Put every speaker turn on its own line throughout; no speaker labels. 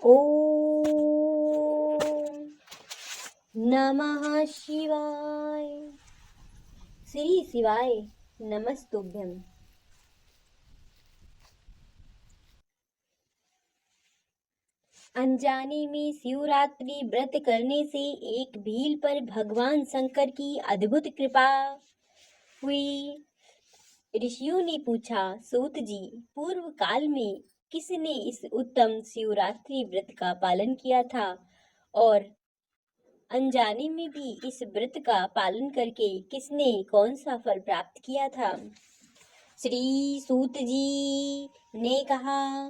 ओम नमः शिवाय। श्री शिवाय नमस्तुभ्यम। अनजाने में शिवरात्रि व्रत करने से एक भील पर भगवान शंकर की अद्भुत कृपा हुई। ऋषियों ने पूछा, सूत जी, पूर्व काल में किसने इस उत्तम शिवरात्रि व्रत का पालन किया था और अनजाने में भी इस व्रत का पालन करके किसने कौन सा फल प्राप्त किया था? श्री सूत जी ने कहा,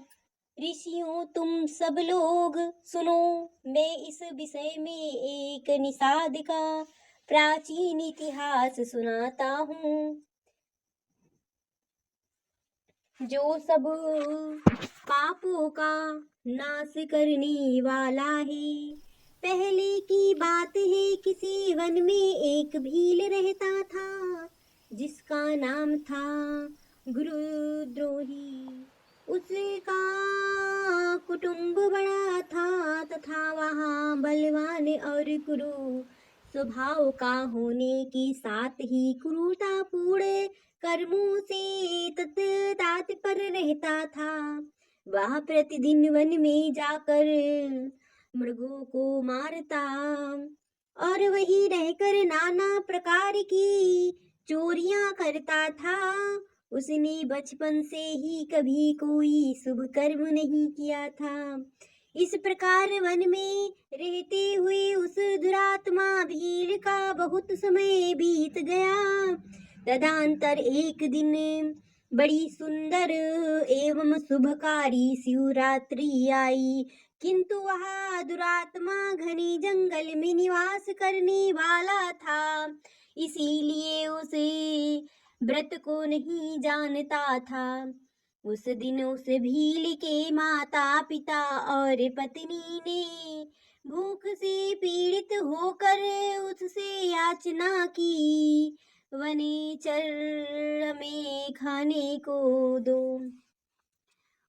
ऋषियों तुम सब लोग सुनो, मैं इस विषय में एक निषाद का प्राचीन इतिहास सुनाता हूँ, जो सब पापों का नाश करने वाला है। पहले की बात है, किसी वन में एक भील रहता था, जिसका नाम था गुरुद्रोही। उसका कुटुंब बड़ा था तथा वहाँ बलवान और क्रूर स्वभाव का होने के साथ ही क्रूरतापूर्ण कर्मों से तत्पर रहता था। वह प्रतिदिन वन में जाकर मृगों को मारता और वहीं रहकर नाना प्रकार की चोरियां करता था। उसने बचपन से ही कभी कोई शुभ कर्म नहीं किया था। इस प्रकार वन में रहते हुए उस दुरात्मा भील का बहुत समय बीत गया। तदनंतर एक दिन बड़ी सुंदर एवं शुभकारी शिवरात्रि आई, किंतु वह दुरात्मा घने जंगल में निवास करने वाला था, इसीलिए उसे व्रत को नहीं जानता था। उस दिन उस भील के माता पिता और पत्नी ने भूख से पीड़ित होकर उससे याचना की, वनेचर में खाने को दो।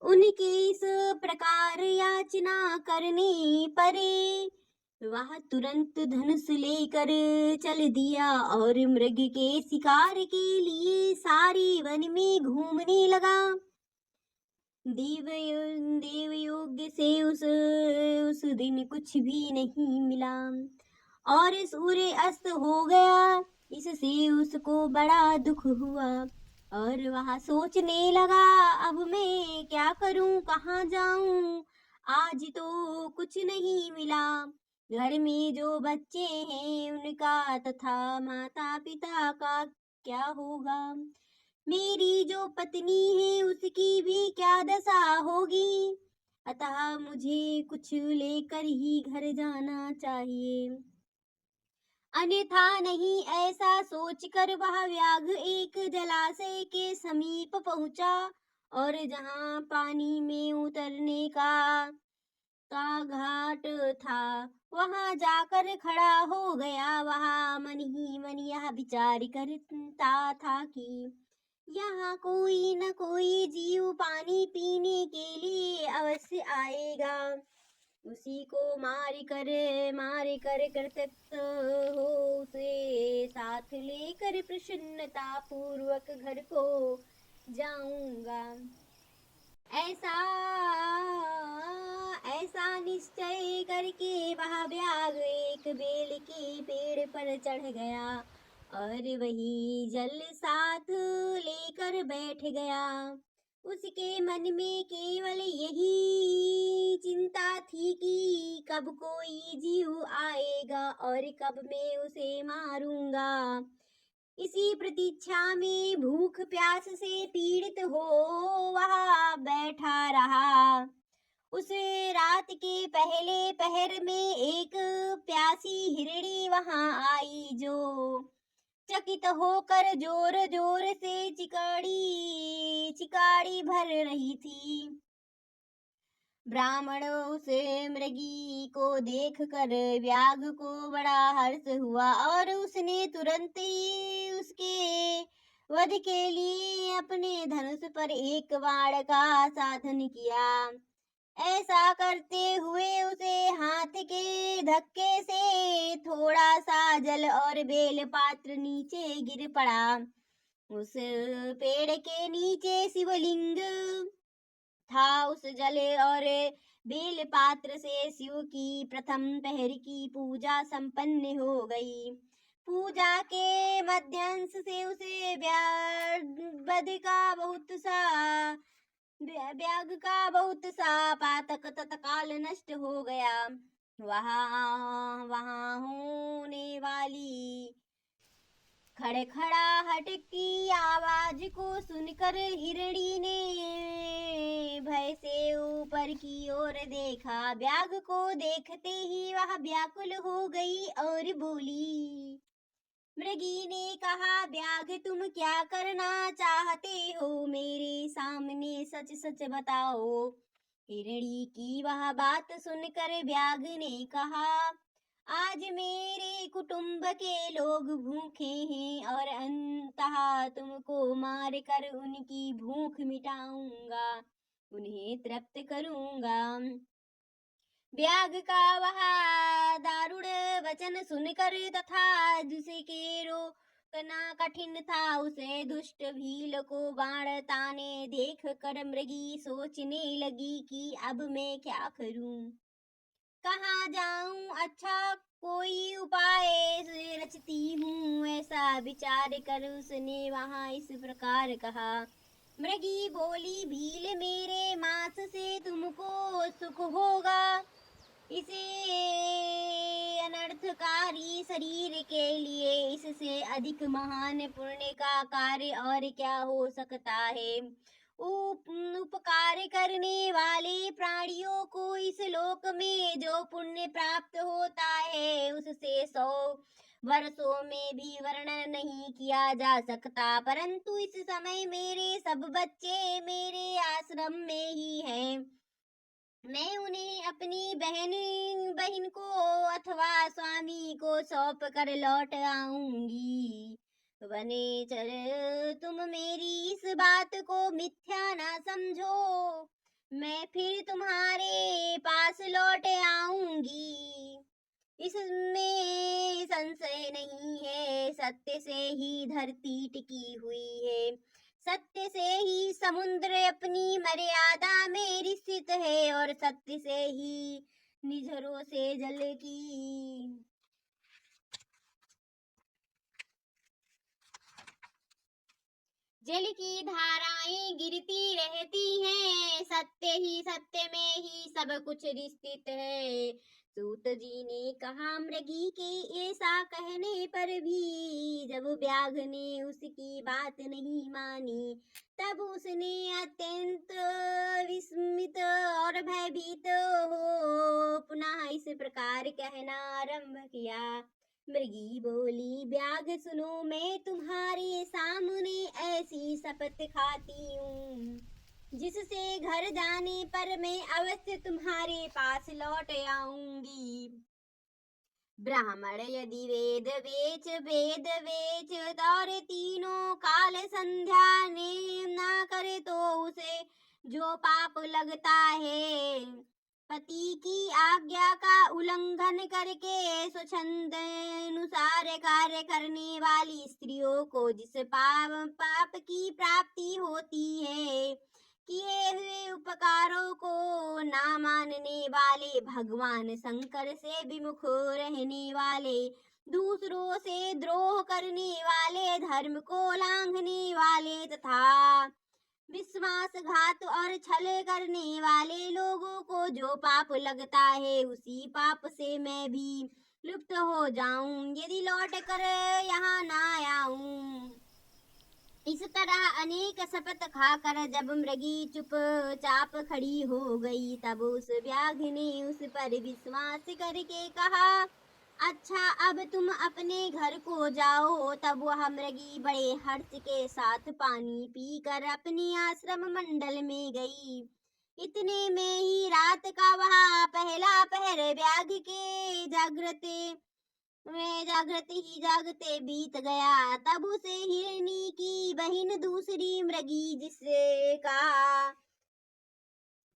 उनके इस प्रकार याचना करने पर वह तुरंत धनुष लेकर चल दिया और मृग के शिकार के लिए सारे वन में घूमने लगा। देवयोग से उस दिन कुछ भी नहीं मिला और सूर्य अस्त हो गया। इससे उसको बड़ा दुख हुआ और वह सोचने लगा, अब मैं क्या करूं, कहाँ जाऊं, आज तो कुछ नहीं मिला। घर में जो बच्चे हैं उनका तथा माता पिता का क्या होगा, मेरी जो पत्नी है उसकी भी क्या दशा होगी। अतः मुझे कुछ लेकर ही घर जाना चाहिए, अन्यथा नहीं। ऐसा सोचकर वह व्याघ्र एक जलाशय के समीप पहुंचा और जहां पानी में उतरने का घाट था, वहां जाकर खड़ा हो गया। वह मन ही मन यह विचार करता था कि यहाँ कोई न कोई जीव पानी पीने के लिए अवश्य आएगा। उसी को मार कर कृतज्ञ हो उसे साथ लेकर प्रसन्नता पूर्वक घर को जाऊंगा। ऐसा ऐसा निश्चय करके वह व्याघ्र एक बेल के पेड़ पर चढ़ गया और वही जल साथ लेकर बैठ गया। उसके मन में केवल यही चिंता थी कि कब कोई जीव आएगा और कब मैं उसे मारूंगा। इसी प्रतीक्षा में भूख प्यास से पीड़ित हो वह बैठा रहा। उस रात के पहले पहर में एक प्यासी हिरणी वहां आई, जो चकित होकर जोर जोर से चिकाड़ी भर रही थी। ब्राह्मण उस मृगी को देखकर व्याघ्र को बड़ा हर्ष हुआ और उसने तुरंत ही उसके वध के लिए अपने धनुष पर एक बाण का साधन किया। ऐसा करते हुए उसे हाथ के धक्के से थोड़ा सा जल और बेल पात्र नीचे गिर पड़ा। उस पेड़ के नीचे शिवलिंग था। उस जल और बेल पात्र से शिव की प्रथम पहर की पूजा संपन्न हो गई। पूजा के मध्यांश से उसे व्याग का बहुत सा पातक तत्काल नष्ट हो गया। वहां वहां होने वाली खड़खड़ाहट की आवाज को सुनकर हिरणी ने भय से ऊपर की ओर देखा। व्याघ को देखते ही वह व्याकुल हो गई और बोली। मृगी ने कहा, व्याघ तुम क्या करना चाहते हो? मेरे सामने सच सच बताओ। हिरणी की वह बात सुनकर व्याघ ने कहा, आज मेरे कुटुंब के लोग भूखे हैं और अंततः तुमको मार कर उनकी भूख मिटाऊंगा, उन्हें तृप्त करूंगा। व्याघ का वह दारुण वचन सुनकर तथा जिसके रोकना कठिन था, उसे दुष्ट भील को बाण ताने देख कर मृगी सोचने लगी कि अब मैं क्या करूं, कहाँ जाऊं? अच्छा कोई उपाय रचती हूँ। ऐसा विचार कर उसने वहां इस प्रकार कहा। मृगी बोली, भील मेरे मांस से तुमको सुख होगा। इसे अनर्थकारी शरीर के लिए इससे अधिक महान पुण्य का कार्य और क्या हो सकता है। उपकार करने वाले प्राणियों को इस लोक में जो पुण्य प्राप्त होता है उससे 100 वर्षों में भी वर्णन नहीं किया जा सकता। परंतु इस समय मेरे सब बच्चे मेरे आश्रम में ही हैं। मैं उन्हें अपनी बहन को अथवा स्वामी को सौंप कर लौट आऊंगी। वनेचर, तुम मेरी इस बात को मिथ्या ना समझो। मैं फिर तुम्हारे पास लौट आऊंगी, इसमें संशय नहीं है। सत्य से ही धरती टिकी हुई है, सत्य से ही समुद्र अपनी मर्यादा में स्थित है और सत्य से ही निझरों से जल की धाराएं गिरती रहती हैं। सत्य में ही सब कुछ स्थित है। सूत जी ने कहा, मृगी के ऐसा कहने पर भी जब व्याघ ने उसकी बात नहीं मानी, तब उसने अत्यंत विस्मित और भयभीत हो पुनः इस प्रकार कहना आरंभ किया। मृगी बोली, व्याघ सुनो, मैं तुम्हारे सामने ऐसी शपथ खाती हूँ जिससे घर जाने पर मैं अवश्य तुम्हारे पास लौट आऊंगी। ब्राह्मण यदि वेद वेच और तीनों काल संध्या ने न करे तो उसे जो पाप लगता है, पति की आज्ञा का उल्लंघन करके स्वच्छंद अनुसार कार्य करने वाली स्त्रियों को जिस पाप की प्राप्ति होती है, किए हुए उपकारों को ना मानने वाले, भगवान शंकर से विमुख रहने वाले, दूसरों से द्रोह करने वाले, धर्म को लांघने वाले तथा विश्वासघात और छल करने वाले लोगों को जो पाप लगता है, उसी पाप से मैं भी लुप्त हो जाऊं यदि लौट कर यहाँ ना आऊं। इस तरह अनेक शपथ खाकर जब मृगी चुपचाप खड़ी हो गई, तब उस व्याघ ने उस पर विश्वास करके कहा, अच्छा अब तुम अपने घर को जाओ। तब वह मृगी बड़े हर्ष के साथ पानी पीकर अपने आश्रम मंडल में गई। इतने में ही रात का वह पहला पहर व्याघ के जागते बीत गया। तब उसे हिरणी की बहन दूसरी मृगी जिससे कहा,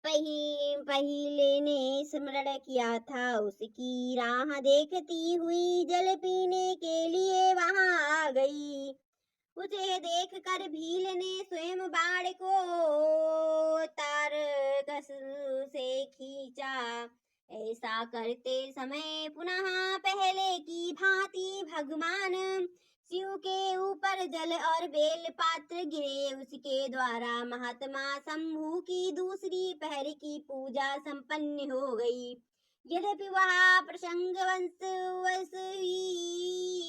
पहिले ने स्मरण किया था उसकी, राह देखती हुई जल पीने के लिए वहां आ गई। उसे देख कर भील ने स्वयं बाण को तारकस से खींचा। ऐसा करते समय पुनः पहले की भांति भगवान शिव के ऊपर जल और बेल पात्र गिरे। उसके द्वारा महात्मा शंभु की दूसरी पहर की पूजा संपन्न हो गई। यद्यपि वह प्रसंगवश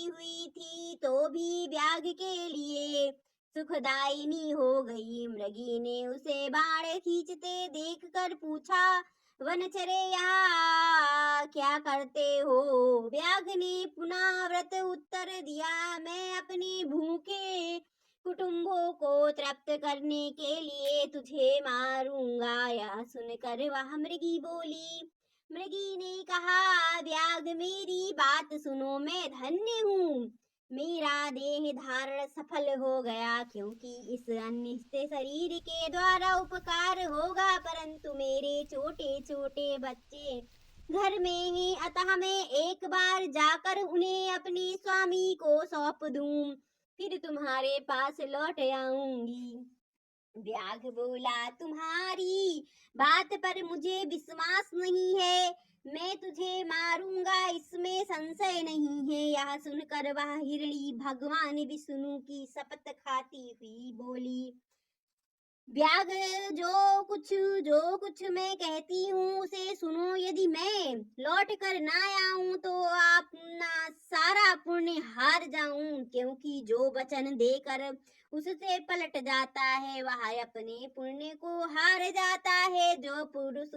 हुई थी तो भी व्याग के लिए सुखदायिनी हो गई। मृगी ने उसे बाण खींचते देखकर पूछा, वनचर्या क्या करते हो? व्याघ ने पुनः व्रत उत्तर दिया, मैं अपने भूखे कुटुंबों को तृप्त करने के लिए तुझे मारूंगा। यह सुनकर वह मृगी बोली। मृगी ने कहा, व्याघ मेरी बात सुनो, मैं धन्य हूँ। मेरा देह धारण सफल हो गया, क्योंकि इस अनिष्ट शरीर के द्वारा उपकार होगा, परंतु मेरे छोटे छोटे बच्चे घर में ही, अतः मैं एक बार जाकर उन्हें अपने स्वामी को सौंप दूं, फिर तुम्हारे पास लौट आऊंगी। व्याघ बोला, तुम्हारी बात पर मुझे विश्वास नहीं है, मैं तुझे मारूंगा इसमें संशय नहीं है। यह सुनकर वह हिरणी भगवान विष्णु की शपथ खाती हुई बोली, व्याघ जो कुछ मैं कहती हूँ उसे सुनो। यदि मैं लौट कर ना आऊं तो अपना सारा पुण्य हार जाऊं, क्योंकि जो वचन देकर उससे पलट जाता है वह अपने पुण्य को हार जाता है। जो पुरुष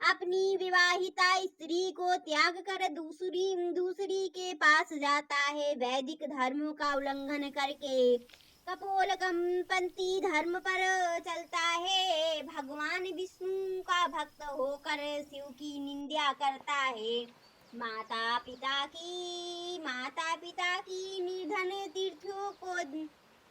अपनी विवाहिता स्त्री को त्याग कर दूसरी के पास जाता है, वैदिक धर्म का उल्लंघन करके कपोलकंपंती धर्म पर चलता है, भगवान विष्णु का भक्त होकर शिव की निंदा करता है, माता पिता की निर्धन तीर्थों को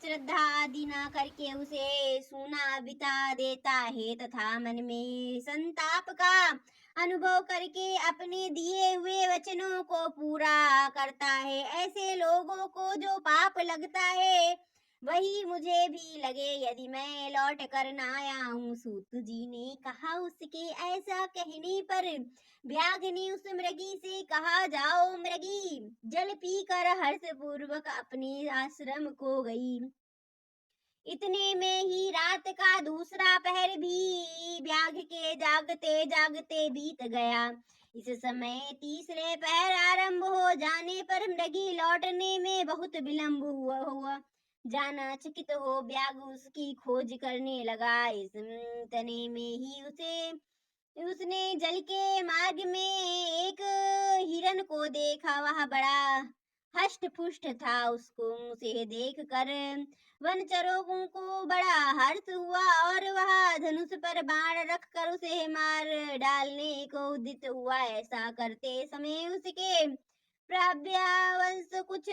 श्रद्धा आदि न करके उसे सूना बिता देता है, तथा मन में संताप का अनुभव करके अपने दिए हुए वचनों को पूरा करता है। ऐसे लोगों को जो पाप लगता है वही मुझे भी लगे, यदि मैं लौट कर ना आऊं। सूत जी ने कहा। उसके ऐसा कहने पर व्याघ ने उस मृगी से कहा, जाओ मृगी, जल पीकर हर्ष पूर्वक अपने आश्रम को गई। इतने में ही रात का दूसरा पहर भी व्याघ के जागते जागते बीत गया। इस समय तीसरे पहर आरंभ हो जाने पर मृगी लौटने में बहुत विलंब हुआ जाना चकित हो व्याघ उसकी खोज करने लगा। इतने में ही उसने जल के मार्ग में एक हिरण को देखा। वह बड़ा हष्ट पुष्ट था। उसको उसे देख कर वनचरों को बड़ा हर्ष हुआ और वह धनुष पर बाण रखकर उसे मार डालने को उद्यत हुआ। ऐसा करते समय उसके प्राव्यावंश कुछ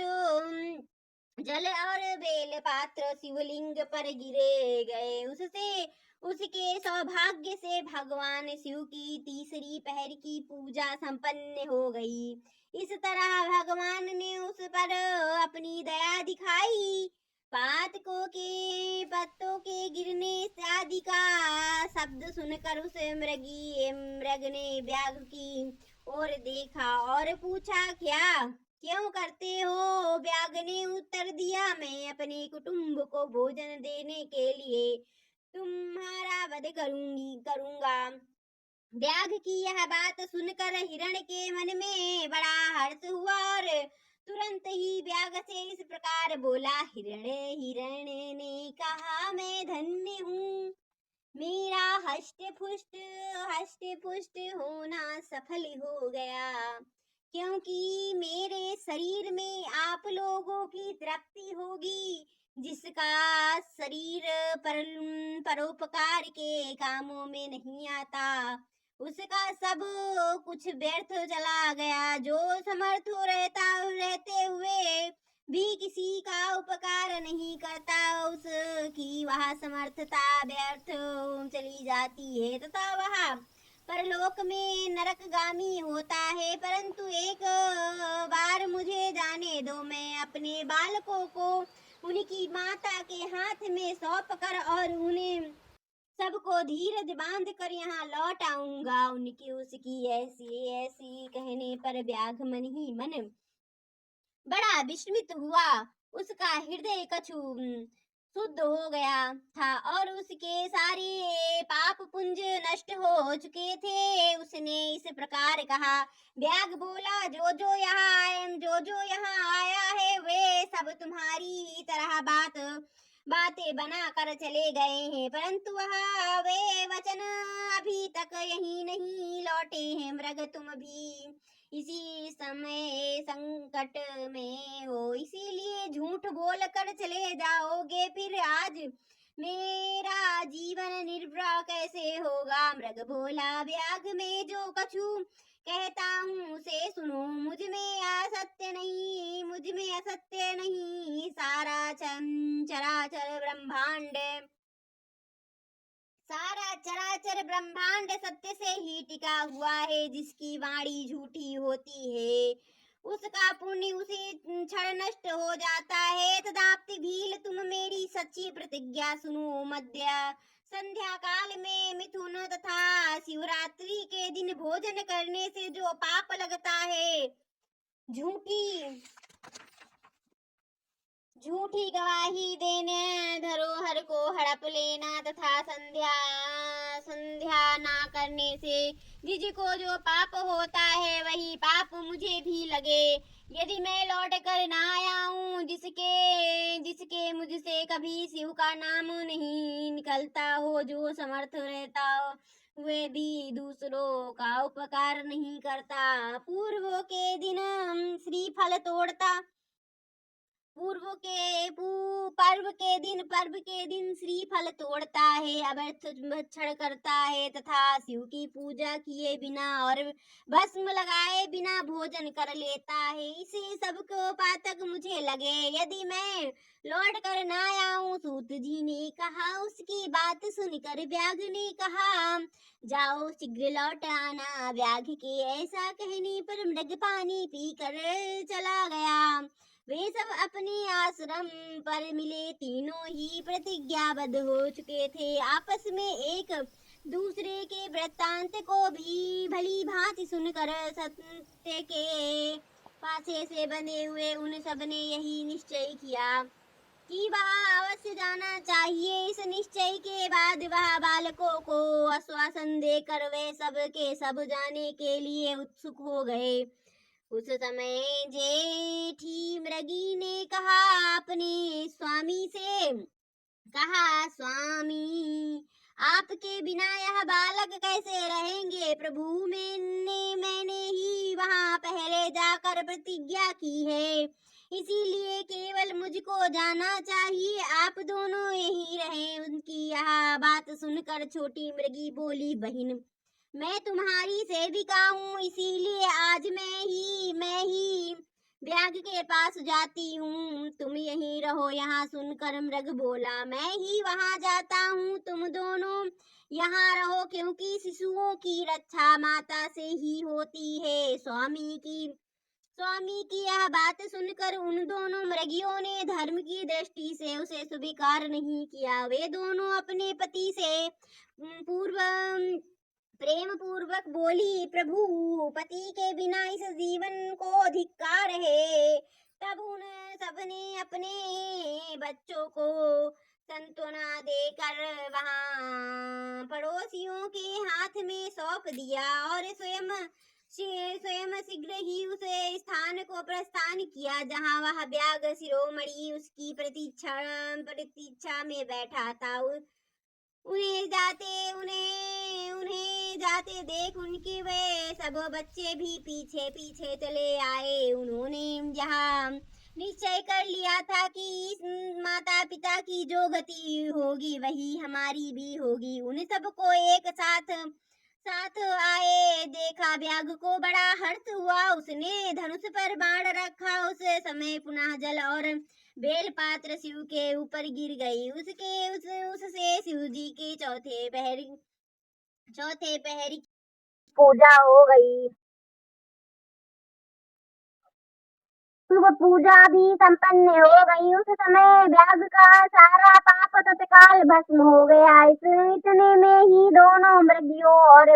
जल और बेल पात्र शिवलिंग पर गिरे गए। उसके सौभाग्य से भगवान शिव की तीसरी पहर की पूजा संपन्न हो गई। इस तरह भगवान ने उस पर अपनी दया दिखाई। पत्तों के गिरने आदि का शब्द सुनकर उस मृग ने व्याघ की ओर देखा और पूछा, क्यों करते हो? व्याघ ने उत्तर दिया, मैं अपने कुटुंब को भोजन देने के लिए तुम्हारा वध करूंगा। व्याघ की यह बात सुनकर हिरण के मन में बड़ा हर्ष हुआ और तुरंत ही व्याघ से इस प्रकार बोला। हिरण ने कहा, मैं धन्य हूँ, मेरा हष्ट पुष्ट होना सफल हो गया, क्योंकि मेरे शरीर में आप लोगों की तृप्ति होगी। जिसका शरीर परोपकार के कामों में नहीं आता उसका सब कुछ व्यर्थ चला गया। जो समर्थ रहते हुए भी किसी का उपकार नहीं करता, उसकी वह समर्थता व्यर्थ चली जाती है तथा वह परलोक में नरकगामी होता है। परंतु एक बार मुझे जाने दो, मैं अपने बालकों को उनकी माता के हाथ में सौंप कर और उन्हें सबको धीरज बांध कर यहाँ लौट आऊंगा। उनकी उसकी ऐसी ऐसी कहने पर व्याघ मन ही मन बड़ा विस्मित हुआ। उसका हृदय कछु शुद्ध हो गया था और उसके सारे पाप पुंज नष्ट हो चुके थे। उसने इस प्रकार कहा। व्याघ बोला, जो यहाँ आया है वे सब तुम्हारी ही तरह बातें बना कर चले गए हैं, परंतु वह वे वचन अभी तक यही नहीं लौटे हैं। मृग, तुम भी इसी समय संकट में हो, इसीलिए झूठ बोल कर चले जाओगे। फिर आज मेरा जीवन निर्वाह कैसे होगा? मृग बोला, व्याघ में जो कछु कहता हूँ उसे सुनो। मुझ में असत्य नहीं, सारा चराचर ब्रह्मांड सत्य से ही टिका हुआ है। जिसकी वाणी झूठी होती है उसका पुण्य उसी क्षण नष्ट हो जाता है। तथापि भील, तुम मेरी सच्ची प्रतिज्ञा सुनो। मध्य संध्या काल में मिथुन तथा शिवरात्रि के दिन भोजन करने से जो पाप लगता है, झूठी गवाही देने, धरोहर को हड़प लेना तथा संध्या ना करने से जिसको जो पाप होता है वही पाप मुझे भी लगे। यदि मैं लौट कर ना आऊं, जिसके मुझसे कभी शिव का नाम नहीं निकलता हो, जो समर्थ रहता हो वे भी दूसरों का उपकार नहीं करता, पूर्वों के दिन श्रीफल तोड़ता, पर्व के दिन श्रीफल तोड़ता है, अव्यर्थ भक्षण करता है तथा शिव की पूजा किए बिना और भस्म लगाए बिना भोजन कर लेता है। इसी सब को पातक मुझे लगे। यदि मैं लौट कर ना आऊं, सूत जी ने कहा। उसकी बात सुनकर व्याघ ने कहा, जाओ शीघ्र लौट आना। व्याघ के ऐसा कहने पर मृग पानी पी कर चला गया। वे सब अपने आश्रम पर मिले, तीनों ही प्रतिज्ञाबद्ध हो चुके थे। आपस में एक दूसरे के वृत्तांत को भी भली भांति सुनकर सत्य के पाछे से बंधे हुए उन सब ने यही निश्चय किया कि वह अवश्य जाना चाहिए। इस निश्चय के बाद वह बालकों को आश्वासन देकर वे सब के सब जाने के लिए उत्सुक हो गए। उस समय जेठी मृगी ने कहा अपने स्वामी से, स्वामी आपके बिना यह बालक कैसे रहेंगे? प्रभु, मैंने ही वहां पहले जाकर प्रतिज्ञा की है, इसीलिए केवल मुझको जाना चाहिए। आप दोनों यहीं रहें। उनकी यह बात सुनकर छोटी मृगी बोली, बहन, मैं तुम्हारी सेविका हूँ, इसीलिए आज मैं ही व्याघ के पास जाती हूँ। तुम यहीं रहो। यहाँ सुनकर मृग बोला, मैं ही वहाँ जाता हूँ, तुम दोनों यहाँ रहो, क्योंकि शिशुओं की रक्षा माता से ही होती है। स्वामी की यह बात सुनकर उन दोनों मृगियों ने धर्म की दृष्टि से उसे स्वीकार नहीं किया। वे दोनों अपने पति से प्रेम पूर्वक बोली, प्रभु, पति के बिना इस जीवन को धिक्कार है। तब उन सबने अपने बच्चों को संत्वना देकर वहां पड़ोसियों के हाथ में सौंप दिया और स्वयं शीघ्र ही उस स्थान को प्रस्थान किया जहां वह व्याघ शिरोमणि उसकी प्रतीक्षा में बैठा था। उन्हें जाते देख उनके वे सब बच्चे भी पीछे पीछे चले आए। उन्होंने यहाँ निश्चय कर लिया था कि इस माता पिता की जो गति होगी वही हमारी भी होगी। उन सबको एक साथ आए देख देखा व्याघ को बड़ा हर्ष हुआ, उसने धनुष पर बाण रखा। उस समय पुनः जल और बेल पात्र शिव के ऊपर गिर गई। उससे शिव जी के चौथे पहर की पूजा हो गई। शुभ पूजा भी संपन्न हो गई। उस समय व्याघ का सारा पाप तत्काल भस्म हो गया। इतने में ही दोनों मृगियों और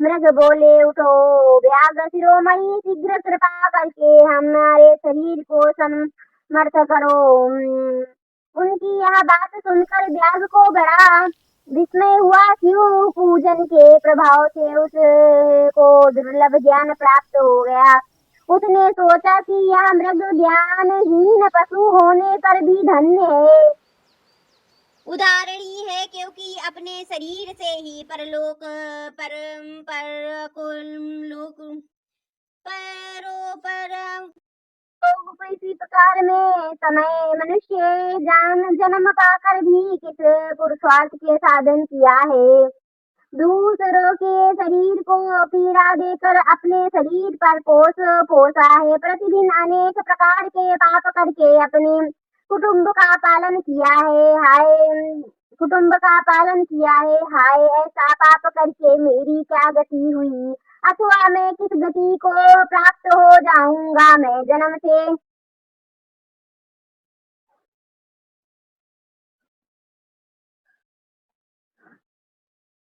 मृग बोले, उठो व्याघ शिरोमणि, शीघ्र कृपा करके हमारे शरीर को समर्थ करो। उनकी यह बात सुनकर व्याघ को बड़ा विस्मय हुआ। शिव पूजन के प्रभाव से उसको दुर्लभ ज्ञान प्राप्त हो गया। उसने सोचा कि यह मृग ज्ञानहीन पशु होने पर भी धन्य है, उदाहरणी है, क्योंकि अपने शरीर से ही परलोक इसी प्रकार में समय मनुष्य जन्म पाकर भी किस पुरुषार्थ के साधन किया है। दूसरों के शरीर को पीड़ा देकर अपने शरीर पर पोसा है। प्रतिदिन अनेक प्रकार के पाप करके अपने कुटुंब का पालन किया है। हाय ऐसा पाप करके मेरी क्या गति हुई, अथवा मैं किस गति को प्राप्त हो जाऊंगा। मैं जन्म से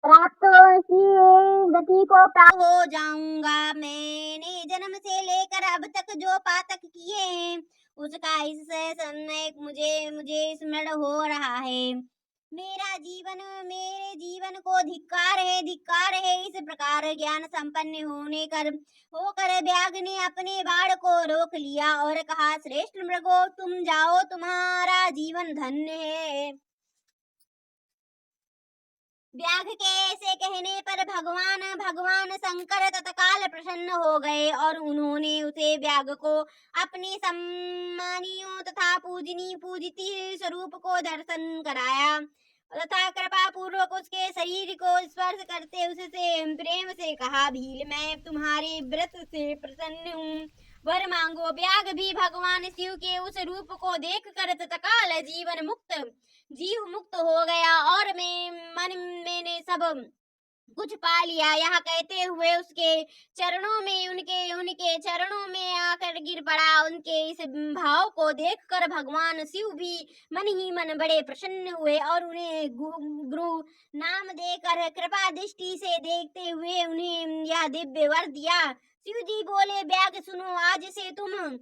प्राप्त की गति को प्राप्त हो जाऊंगा। मैंने जन्म से लेकर अब तक जो पातक किए हैं, उसका इस समय मुझे स्मरण हो रहा है। मेरे जीवन को धिक्कार है। इस प्रकार ज्ञान संपन्न होकर व्याघ ने अपने बाण को रोक लिया और कहा, श्रेष्ठ मृगो, तुम जाओ, तुम्हारा जीवन धन्य है। व्याघ के ऐसे कहने पर भगवान शंकर तत्काल प्रसन्न हो गए और उन्होंने उसे व्याघ को अपने सम्मानियों तथा पूजित स्वरूप को दर्शन कराया तथा कृपा पूर्वक उसके शरीर को स्पर्श करते उससे प्रेम से कहा, भील, मैं तुम्हारे व्रत से प्रसन्न हूँ, वर मांगो। व्याघ भी भगवान शिव के उस रूप को देख कर तत्काल जीव मुक्त हो गया और मैंने सब कुछ पा लिया, यह कहते हुए उनके चरणों में आकर गिर पड़ा। उनके इस भाव को देखकर भगवान शिव भी मन ही मन बड़े प्रसन्न हुए और उन्हें गुरु नाम देकर कृपा दृष्टि से देखते हुए उन्हें यह दिव्य वर दिया। शिव जी बोले, व्याघ सुनो, आज से तुम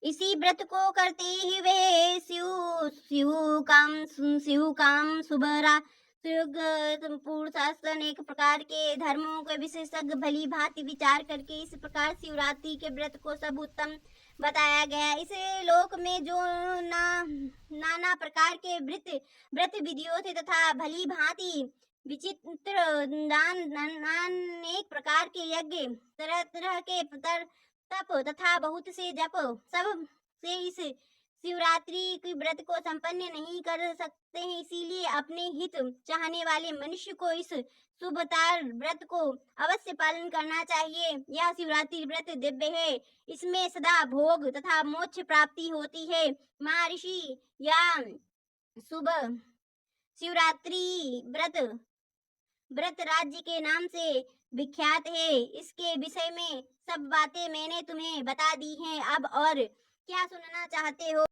इसी व्रत को करते ही वे शिव काम सुबह पूर्ण शास्त्र अनेक प्रकार के धर्मों के विशेषज्ञ भली भांति विचार करके इस प्रकार शिवरात्रि के व्रत को सब उत्तम बताया गया। इस लोक में जो नाना प्रकार के व्रत विधियों थे तथा भली भांति विचित्र दान अनेक प्रकार के यज्ञ तरह तरह के तप तथा बहुत से जप सब से इस शिवरात्रि के व्रत को संपन्न नहीं कर सकते हैं। इसीलिए अपने हित चाहने वाले मनुष्य को इस शुभतार व्रत को अवश्य पालन करना चाहिए। यह शिवरात्रि व्रत दिव्य है, इसमें सदा भोग तथा मोक्ष प्राप्ति होती है। महर्षि या शुभ शिवरात्रि व्रत राज्य के नाम से विख्यात है। इसके विषय में सब बातें मैंने तुम्हें बता दी हैं। अब और क्या सुनना चाहते हो?